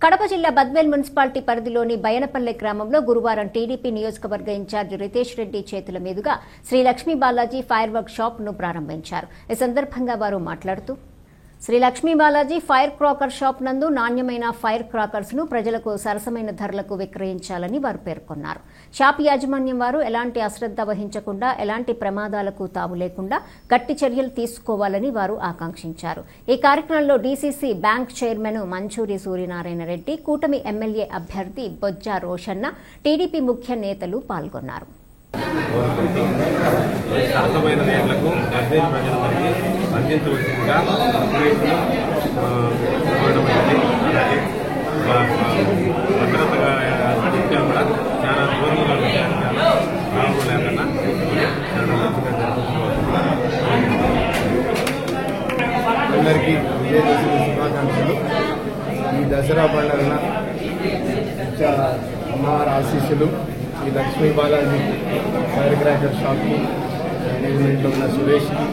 కడప జిల్లా బద్వేల్ మున్సిపాలిటీ పరిధిలోని బయనపల్లె గ్రామంలో గురువారం టీడీపీ నియోజకవర్గ ఇన్ఛార్జి రితేష్ రెడ్డి చేతుల మీదుగా Sri Lakshmi Balaji firework shop ను ప్రారంభించారు. ఈ సందర్భంగా వారు మాట్లాడుతూ Sri Lakshmi Balaji firecracker shop నందు నాణ్యమైన ఫైర్ క్రాకర్స్ ను ప్రజలకు సరసమైన ధరలకు విక్రయించాలని వారు పేర్కొన్నారు. షాప్ యాజమాన్యం వారు ఎలాంటి అశ్రద్ధ వహించకుండా ఎలాంటి ప్రమాదాలకు తావు లేకుండా గట్టి చర్యలు తీసుకోవాలని వారు ఆకాంక్షించారు. ఈ కార్యక్రమంలో DCC bank chairman manchurian Suryanarayana Reddy, కూటమి ఎమ్మెల్యే అభ్యర్థి బొజ్జా రోషన్న, టీడీపీ ముఖ్య నేతలు పాల్గొన్నారు. సరసమైన రేట్లకు బద్వేల్ ప్రజలందరికీ అందించవలసిందిగా అలాగే భద్రతగా దృష్ట్యా కూడా చాలా దూరంగా చాలా లాభం లేకుండా చాలా మంచిగా అందరికీ విజయదశమి శుభాకాంక్షలు. ఈ దసరా పండుగన అమ్మవారి ఆశీస్సులు ఈ లక్ష్మీ బాలాజీ ఫైర్ క్రాకర్ షాప్కి మేనేజ్మెంట్లో ఉన్న సురేష్కి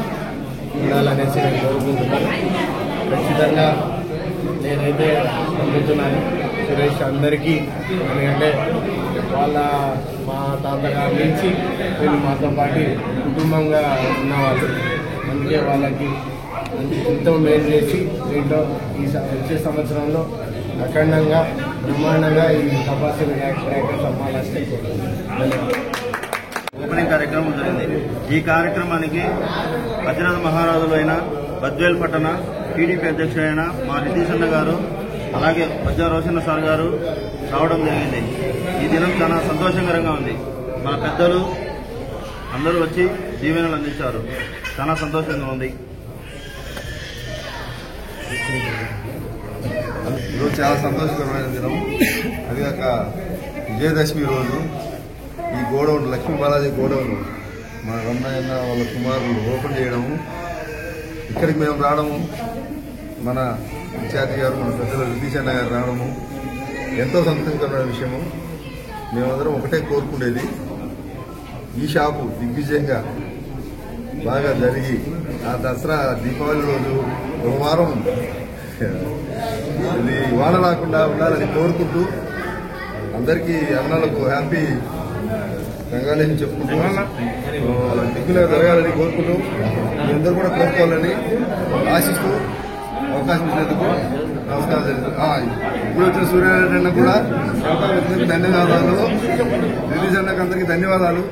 ఉండాలనేసి నేను కోరుకుంటున్నాను. ఖచ్చితంగా నేనైతే నమ్ముతున్నాను సురేష్ అందరికీ. ఎందుకంటే మా తాతగారి నుంచి వీళ్ళు మాతో పాటు కుటుంబంగా ఉన్నవాళ్ళు. అందుకే వాళ్ళకి ఎంతో మేలు చేసి దీంట్లో వచ్చే సంవత్సరంలో అఖండంగా బ్రహ్మాండంగా ఈ టపాసులు క్రాకర్స్ అమ్మాలంటే ఓపెనింగ్ కార్యక్రమం జరిగింది. ఈ కార్యక్రమానికి అతిరథ మహారాజులు అయిన బద్వేల్ పట్టణ టీడీపీ అధ్యక్షుడైన మా రితీష్ అన్న గారు, అలాగే బొజ్జా రోషన్న సార్ గారు రావడం జరిగింది. ఈ దినం చాలా సంతోషకరంగా ఉంది. మన పెద్దలు అందరూ వచ్చి దీవెనలు అందించారు. చాలా సంతోషంగా ఉంది. ఈరోజు చాలా సంతోషకరమైన దినం. అదిగాక విజయదశమి రోజు ఈ గోడౌన్ లక్ష్మీ బాలాజీ గోడౌన్ మన రమణయ్య వాళ్ళ కుమారులు ఓపెన్ చేయడము, ఇక్కడికి మేము రావడము, మన ఇన్ఛార్జి గారు మన పెద్దలు రితీష్ అన్న గారు రావడము ఎంతో సంతోషకరమైన విషయము. మేమందరం ఒకటే కోరుకునేది, ఈ షాపు దిగ్విజయంగా బాగా జరిగి ఆ దసరా దీపావళి రోజు ఒక వారం ఇది వాన రాకుండా ఉండాలని కోరుకుంటూ అందరికీ అన్నాలకు హ్యాపీ రంగాలని చెప్పుకుంటూ దిగ్గులుగా జరగాలని కోరుకుంటూ మీ అందరూ కూడా కోరుకోవాలని ఆశిస్తూ అవకాశం ఇచ్చినందుకు నమస్కారం జరుగుతుంది. ఇప్పుడు వచ్చిన సూర్యనారాయణ కూడా ధన్యవాదాలు. రిలీజ్ అన్నకు అందరికీ ధన్యవాదాలు.